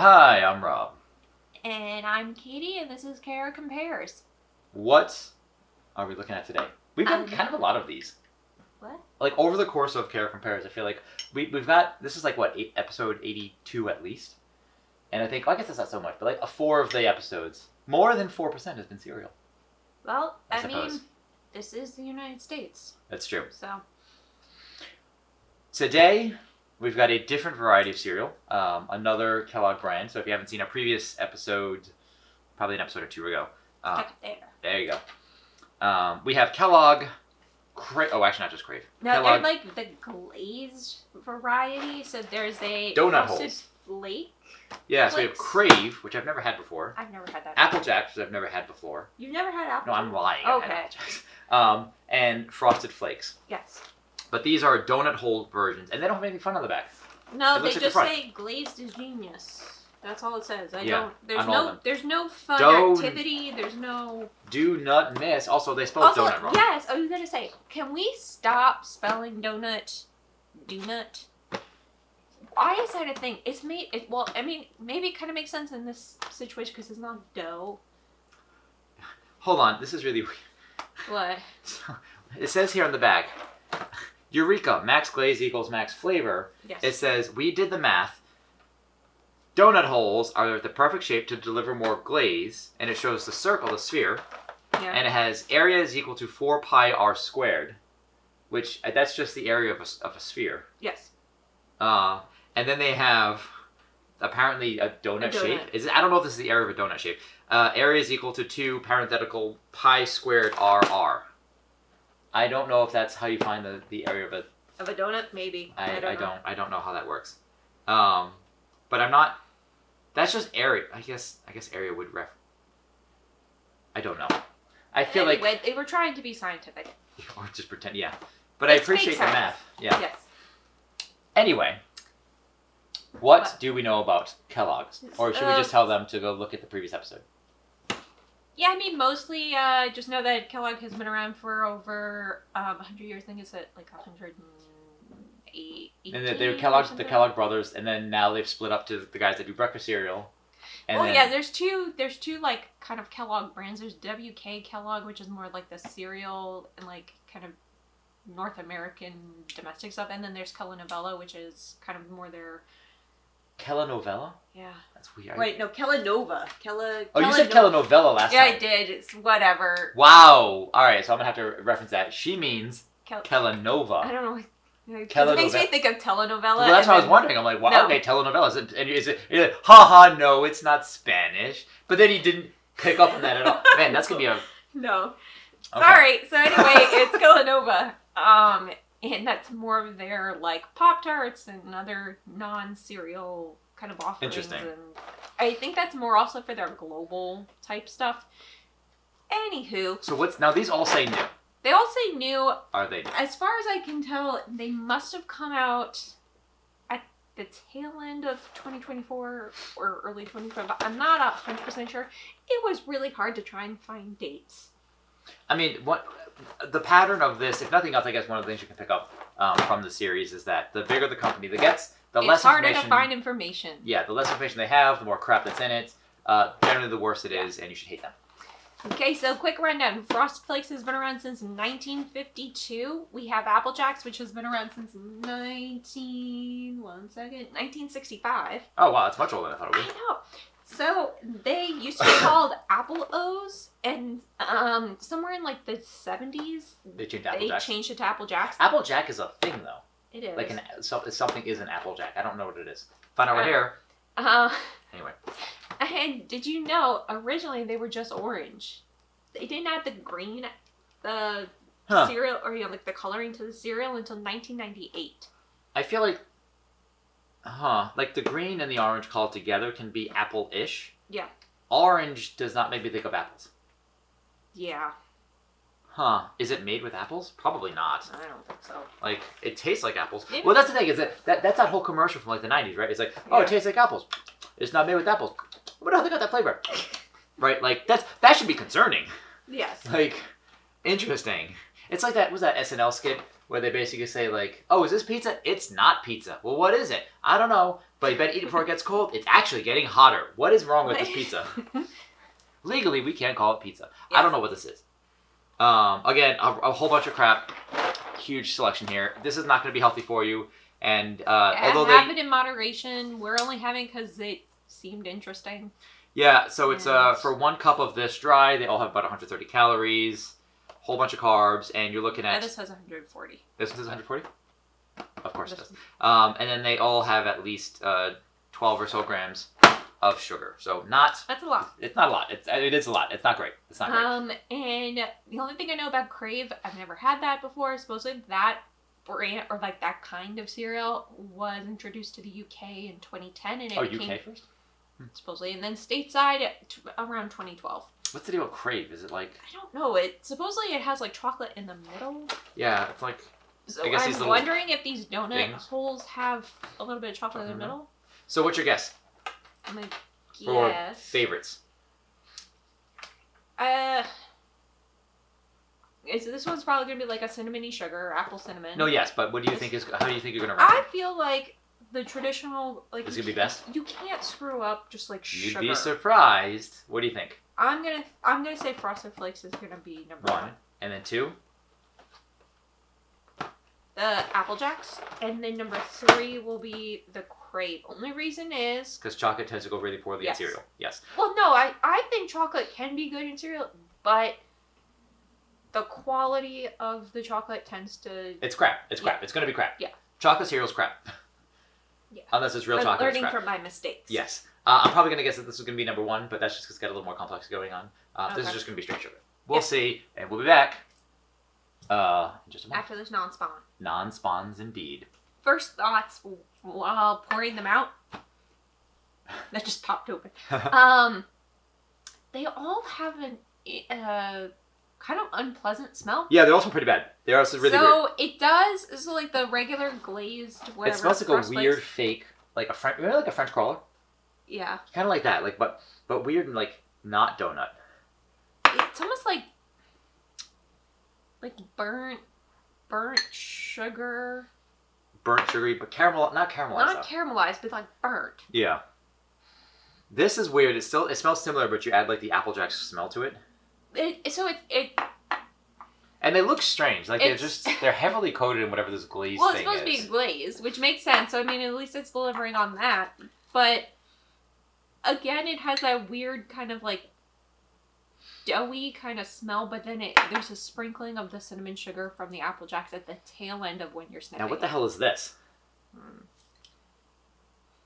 Hi, I'm Rob. And I'm Katie, and this is Kara Compares. What are we looking at today? We've done kind of a lot of these. What? Like, over the course of Kara Compares, I feel like we've got, this is like, what, episode 82 at least? And I think, well, I guess that's not so much, but like 4 of the episodes, more than 4% has been cereal. Well, I suppose. mean, this is the United States. That's true. So. Today, we've got a different variety of cereal, another Kellogg brand. So if you haven't seen a previous episode, probably an episode or 2 ago. There you go. We have Kellogg actually not just Crave. No, Kellogg. they're like the glazed variety. So there's a Donut frosted holes. flake. Yeah, so we have Crave, which I've never had before. I've never had that. Apple Jacks, which I've never had before. You've never had Apple No, Jacks? I'm lying. I've had Okay. Apple Jacks. And Frosted Flakes. Yes. But these are donut hole versions, and they don't have anything fun on the back. No, It they looks like just the front. say glazed is genius. That's all it says. On all of them. There's no fun Don't- activity. There's no. Do not miss. Also, they spelled Also, donut wrong. yes, I was gonna say, can we stop spelling donut, donut? I is that a thing? It's made. Well, I mean, maybe it kind of makes sense in this situation because it's not dough. Hold on, this is really weird. What? So, it says here on the back, Eureka, max glaze equals max flavor. Yes. It says, we did the math. Donut holes are the perfect shape to deliver more glaze, and it shows the circle, the sphere, Yeah. and it has area is equal to 4 pi r squared, which that's just the area of a sphere. Yes. And then they have apparently a donut shape. I don't know if this is the area of a donut shape. Area is equal to 2 parenthetical pi squared r. I don't know if that's how you find the area of a. Of a donut, maybe. I don't know how that works. But I'm not. That's just area. I guess area would ref. I don't know. I feel anyway, like they were trying to be scientific. or just pretend. Yeah, but I appreciate the fake math. Yeah. Yes. Anyway, what do we know about Kellogg's, or should we just Uh, tell them to go look at the previous episode? Yeah, I mean, mostly just know that Kellogg has been around for over 100 years. I think it's at like 108. And they're the Kellogg brothers, and then now they've split up to the guys that do breakfast cereal. And then, yeah, there's two like kind of Kellogg brands. There's WK Kellogg, which is more like the cereal and like kind of North American domestic stuff, and then there's Kellanova, which is kind of more their. Kellanova? Yeah. That's weird. Wait, no, Kellanova. You said Kellanova last Yeah, time. I did. It's whatever. Wow. All right, so I'm gonna have to reference that. She means I Kellanova. don't know. It Telenovela. makes me think of telenovela. Well, that's what I was wondering. I'm like, wow, No. okay, telenovelas. And is it? You're like, haha, no, it's not Spanish. But then he didn't pick up on that at all. Man, that's gonna be a. No. Okay. Sorry. So anyway, it's Kellanova. And that's more of their like Pop-Tarts and other non-cereal kind of offerings. Interesting. And I think that's more also for their global type stuff. Anywho. So what's now? These all say new. They all say new. Are they? As far as I can tell, they must have come out at the tail end of 2024 or early 2025. I'm not 100% sure. It was really hard to try and find dates. I mean, what the pattern of this, if nothing else, I guess one of the things you can pick up from the series is that the bigger the company that gets, the less it's harder information. to find information. Yeah, the less information they have, the more crap that's in it. Generally, the worse it is, and you should hate them. Okay, so quick rundown. Frosted Flakes has been around since 1952. We have Apple Jacks, which has been around since 1965. Oh wow, that's much older than I thought it I would be. know. So they used to be called Apple O's, and somewhere in like the 70s, They changed Apple Jacks. changed it to Apple Jacks. Apple Jack is a thing though. It is. Like something is an Apple Jack. I don't know what it is. Find out right here. Anyway. And did you know originally they were just orange? They didn't add the green, the cereal, or like the coloring to the cereal until 1998. I feel like, like the green and the orange called together can be apple-ish. Yeah. Orange does not make me think of apples. Yeah. Is it made with apples? Probably not. I don't think so. Like, it tastes like apples. Maybe. Well, that's the thing, is that's that whole commercial from like the 90s, right? It's like, oh, Yeah. it tastes like apples. It's not made with apples. What how they got that flavor? Right? Like, that should be concerning. Yes. Like, interesting. It's like that, was that SNL skit where they basically say like, oh, is this pizza? It's not pizza. Well, what is it? I don't know. But you better eat it before it gets cold. It's actually getting hotter. What is wrong with this pizza? Legally, we can't call it pizza. Yes. I don't know what this is. Again, a whole bunch of crap. Huge selection here. This is not going to be healthy for you. And although have it in moderation. We're only having because it seemed interesting. Yeah, so it's for 1 cup of this dry, they all have about 130 calories, whole bunch of carbs, and you're looking at... this has 140. This one says 140? Of course it does. And then they all have at least 12 or so grams of sugar. So not... That's a lot. It's not a lot. It is a lot. It's not great. It's not great. And the only thing I know about Crave, I've never had that before. Supposedly that brand, or like that kind of cereal, was introduced to the UK in 2010. And it became, UK first? Supposedly. And then stateside around 2012. What's the deal with Crave? Is it like... I don't know. Supposedly it has like chocolate in the middle. Yeah, it's like... So I'm wondering if these donut holes have a little bit of chocolate in the middle. So what's your guess? I'm gonna guess. For favorites. This one's probably gonna be like a cinnamony sugar, apple cinnamon. No, yes, but what do you think is? How do you think you're gonna rank? I feel like the traditional is gonna be best. You can't screw up just like sugar. You'd be surprised. What do you think? I'm gonna say Frosted Flakes is gonna be number 1. And then 2. The Apple Jacks, and then number 3 will be the Crave. Only reason is because chocolate tends to go really poorly in cereal. Yes. Well, no, I think chocolate can be good in cereal, but the quality of the chocolate tends to... It's crap. It's crap. It's going to be crap. Yeah. Chocolate cereal's crap. Yeah. Unless it's real chocolate. Learning from my mistakes. Yes. I'm probably going to guess that this is going to be number 1, but that's just because it's got a little more complex going on. This is just going to be straight sugar. We'll see, and we'll be back in just a moment. After this non-spawn. Non-spawns indeed. First thoughts while pouring them out. That just popped open. They all have an kind of unpleasant smell. Yeah, they're also pretty bad. They're also really weird. So it does. So like the regular glazed, whatever. It smells like a weird fake, like a French. Remember like a French crawler? Yeah. Kind of like that, like but weird and like not donut. It's almost like burnt sugar. Burnt sugary, but not caramelized. Not caramelized, but like burnt. Yeah. This is weird. It smells similar, but you add like the Apple Jacks smell to it. And they look strange. Like they're heavily coated in whatever this glazed thing is. Well, it's supposed to be glazed, which makes sense. So I mean, at least it's delivering on that. But again, it has that weird kind of like doughy kind of smell, but then there's a sprinkling of the cinnamon sugar from the Apple Jacks at the tail end of when you're snapping. Now, what the hell is this?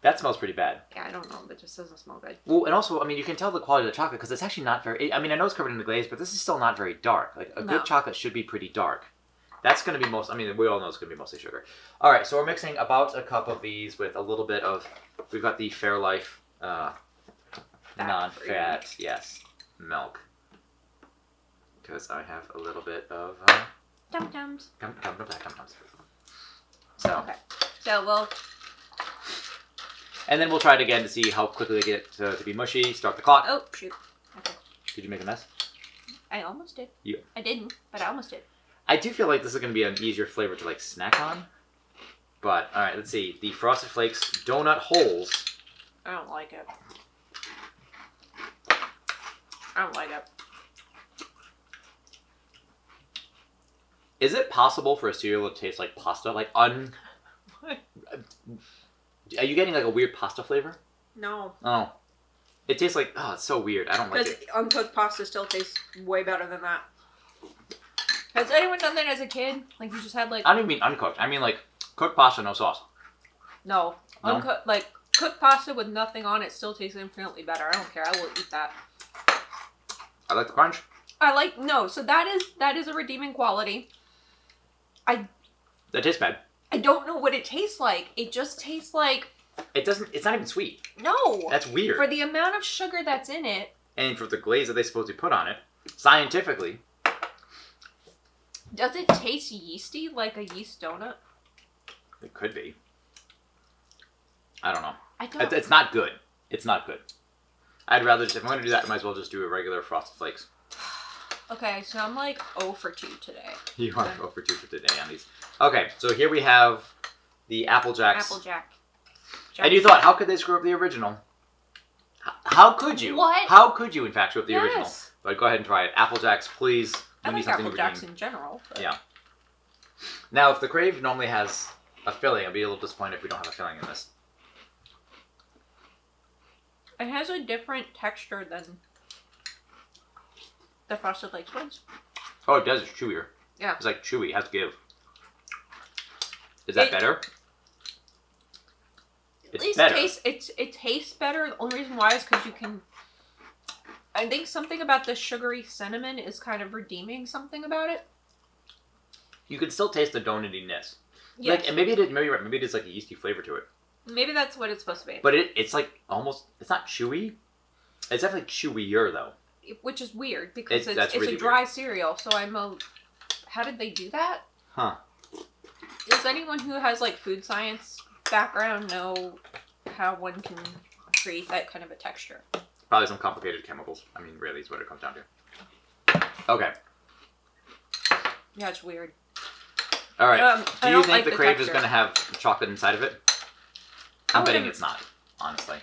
That smells pretty bad. Yeah, I don't know. It just doesn't smell good. Well, and also, I mean, you can tell the quality of the chocolate because it's actually not very... I mean, I know it's covered in the glaze, but this is still not very dark. Like, a good chocolate should be pretty dark. That's going to be most... I mean, we all know it's going to be mostly sugar. All right, so we're mixing about a cup of these with a little bit of... We've got the Fairlife non-fat, yes, milk. Because I have a little bit of... Dum-dums. Dum-dums. So... Okay. So, we'll... And then we'll try it again to see how quickly they get to be mushy. Start the clock. Oh, shoot. Okay. Did you make a mess? I almost did. Yeah. I didn't, but I almost did. I do feel like this is going to be an easier flavor to like snack on. But, alright, let's see. The Frosted Flakes donut holes. I don't like it. I don't like it. Is it possible for a cereal to taste like pasta? Like What? Are you getting like a weird pasta flavor? No. Oh. It tastes like, it's so weird. I don't like it. Because uncooked pasta still tastes way better than that. Has anyone done that as a kid? Like you just had like... I don't even mean uncooked. I mean like cooked pasta, no sauce. No. Uncooked, like cooked pasta with nothing on it still tastes infinitely better. I don't care. I will eat that. I like the crunch. So that is a redeeming quality. That tastes bad. I don't know what it tastes like. It just tastes like... It's not even sweet. No. That's weird. For the amount of sugar that's in it. And for the glaze that they supposedly put on it, scientifically. Does it taste yeasty like a yeast donut? It could be. I don't know. I don't. It's not good. It's not good. I'd rather just, if I'm going to do that, I might as well just do a regular Frosted Flakes. Okay, so I'm like 0 for 2 today. You are 0 for 2 for today on these. Okay, so here we have the Apple Jacks. Apple Jack. And you thought, how could they screw up the original? How could you? What? How could you, in fact, screw up the Yes. original? But go ahead and try it. Apple Jacks, please. I Give me like something Apple Jacks in general. But... Yeah. Now, if the Crave normally has a filling, I'd be a little disappointed if we don't have a filling in this. It has a different texture than the Frosted Flakes ones. Oh, it does. It's chewier. Yeah. It's like chewy. It has to give. Is that better? At least it tastes better. The only reason why is because you can... I think something about the sugary cinnamon is kind of redeeming something about it. You can still taste the donutiness. Yes. Like, and maybe it is like a yeasty flavor to it. Maybe that's what it's supposed to be. But it's like almost, it's not chewy. It's definitely chewier though. Which is weird because it's really a dry weird. cereal. So how did they do that? Huh. Does anyone who has like food science background know how one can create that kind of a texture? Probably some complicated chemicals. I mean, really is what it comes down to. Okay. Yeah, it's weird. All right. Do you think like the the Crave texture. is going to have chocolate inside of it? I'm betting it's not, honestly.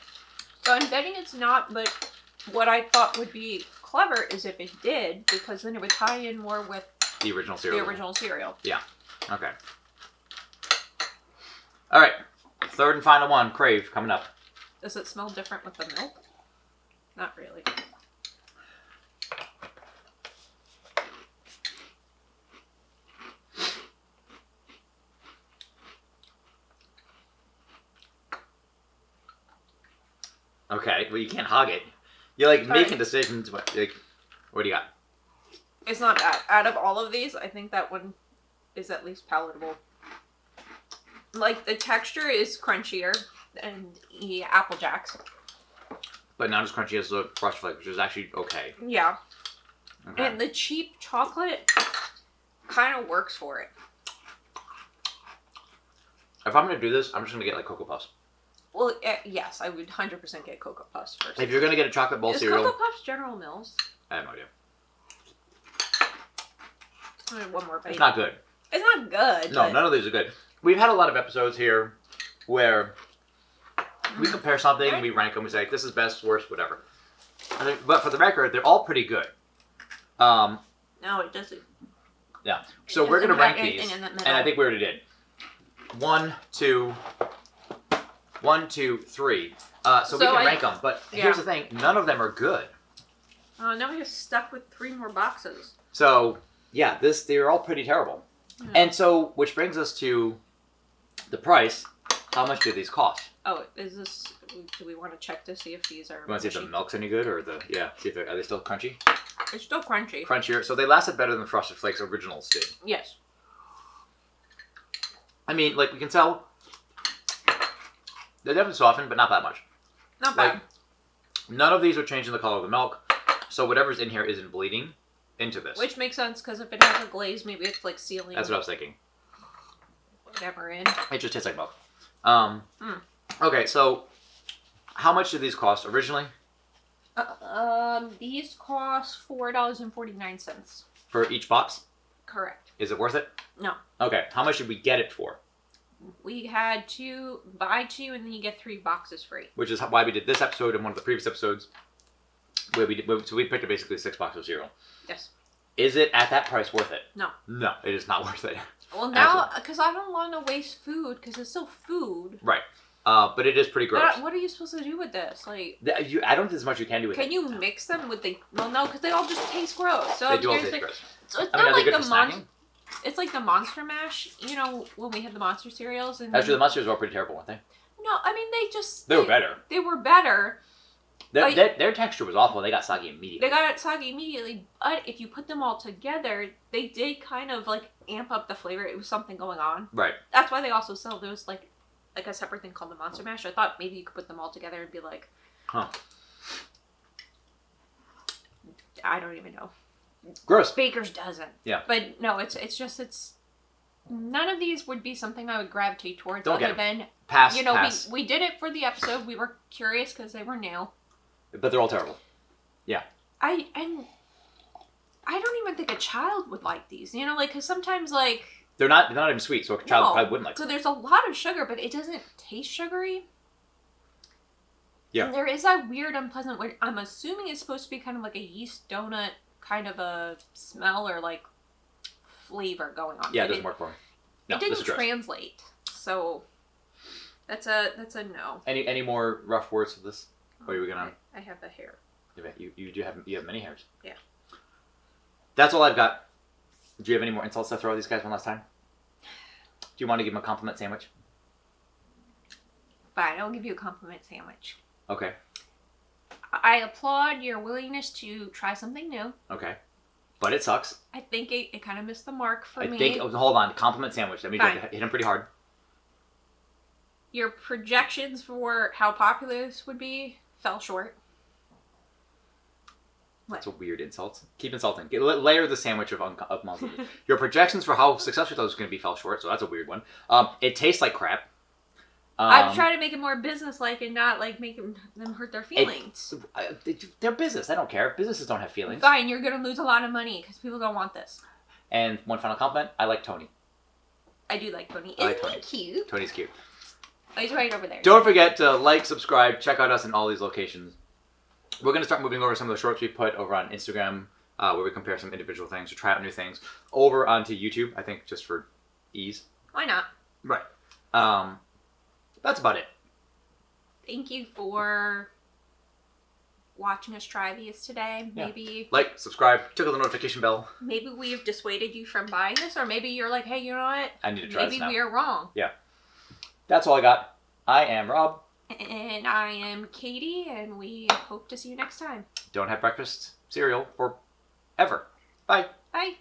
So I'm betting it's not, but what I thought would be clever is if it did, because then it would tie in more with The original cereal. the original cereal. Yeah. Okay. All right. Third and final one, Crave, coming up. Does it smell different with the milk? Not really. Okay. Well, you can't hog it. You're like Sorry. making decisions. What do you got? It's not bad. Out of all of these, I think that one is at least palatable. Like, the texture is crunchier than the Apple Jacks. But not as crunchy as the Frosted Flakes, which is actually okay. Yeah. Okay. And the cheap chocolate kind of works for it. If I'm gonna do this, I'm just gonna get like Cocoa Puffs. Well, yes, I would 100% get Cocoa Puffs first. If you're gonna get a chocolate bowl Is cereal, Cocoa Puffs General Mills? I have no idea. I have one more bite. It's not good. It's not good. No, but... none of these are good. We've had a lot of episodes here where we compare something and we rank them. We say this is best, worst, whatever. But for the record, they're all pretty good. No, it doesn't. Yeah. So we're gonna rank these, and I think we already did. 1, 2, 1, 2, 3. So we can rank them, but here's the thing: none of them are good. Now we're stuck with 3 more boxes. So yeah, they're all pretty terrible. Yeah. And so, which brings us to the price. How much do these cost? Oh, is this? Do we want to check to see if these are? You want to see if the milk's any good, or see if are they still crunchy? It's still crunchy. Crunchier. So they lasted better than Frosted Flakes originals did. Yes. I mean, like we can tell, they're definitely softened, but not that much. Not bad. Like, none of these are changing the color of the milk, so whatever's in here isn't bleeding into this. Which makes sense because if it has a glaze, maybe it's like sealing. That's what I was thinking. Whatever in. It just tastes like milk. Okay, so how much did these cost originally? These cost $4.49. For each box? Correct. Is it worth it? No. Okay, how much did we get it for? We had buy 2 and then you get 3 boxes free. Which is why we did this episode and one of the previous episodes. So we picked up basically 6 boxes of cereal. Yes. Is it at that price worth it? No. No, it is not worth it. Well, now, because I don't want to waste food, because it's still food. Right. But it is pretty gross. But what are you supposed to do with this? Like, I don't think there's much you can do with it. can you mix them with the? Well, no, because they all just taste gross. So They do all taste gross. So it's I mean, not are they like good the for snacking? It's like the Monster Mash. You know, when we had the Monster cereals. And Actually, the Monsters were pretty terrible, weren't they? No, I mean They were better. They were better. Their texture was awful. They got soggy immediately. They got it soggy immediately, but if you put them all together, they did kind of like amp up the flavor. It was something going on. Right. That's why they also sell those like a separate thing called the Monster Mash. I thought maybe you could put them all together and be like, huh? I don't even know. Gross. Baker's dozen. Yeah. But no, it's none of these would be something I would gravitate towards Don't other than pass. you know pass. we did it for the episode. We were curious because they were new. But they're all terrible. Yeah. I don't even think a child would like these. You know, like because sometimes like they're not even sweet, so a child probably wouldn't like So them. there's a lot of sugar, but it doesn't taste sugary. Yeah. And there is that weird, unpleasant, what I'm assuming is supposed to be kind of like a yeast donut kind of a smell or like flavor going on. Yeah, it doesn't work for me. No, it didn't translate, so that's a no. Any more rough words for this? Or are we gonna? I have the hair. You have many hairs. Yeah. That's all I've got. Do you have any more insults to throw at these guys one last time? Do you want to give them a compliment sandwich? Fine, I'll give you a compliment sandwich. Okay. I applaud your willingness to try something new. Okay. But it sucks. I think it kind of missed the mark for me. Hold on. Compliment sandwich. Let me hit him pretty hard. Your projections for how popular this would be fell short. That's a weird insult. Keep insulting. Layer the sandwich of muzzle. Your projections for how successful that was going to be fell short, so that's a weird one. It tastes like crap. I'm trying to make it more business-like and not like make them hurt their feelings. They're business. I don't care. Businesses don't have feelings. Fine, you're going to lose a lot of money because people don't want this. And one final compliment. I like Tony. I do like Tony. Isn't he cute? Tony's cute. Oh, he's right over there. Don't forget to like, subscribe, check out us in all these locations. We're going to start moving over some of the shorts we put over on Instagram where we compare some individual things or try out new things over onto YouTube, I think just for ease. Why not? Right. That's about it. Thank you for watching us try these today. Maybe like, subscribe, tickle the notification bell. Maybe we've dissuaded you from buying this, or maybe you're like, hey, you know what? I need to try this now. Maybe we are wrong. Yeah. That's all I got. I am Rob. And I am Katie, and we hope to see you next time. Don't have breakfast cereal forever. Bye. Bye.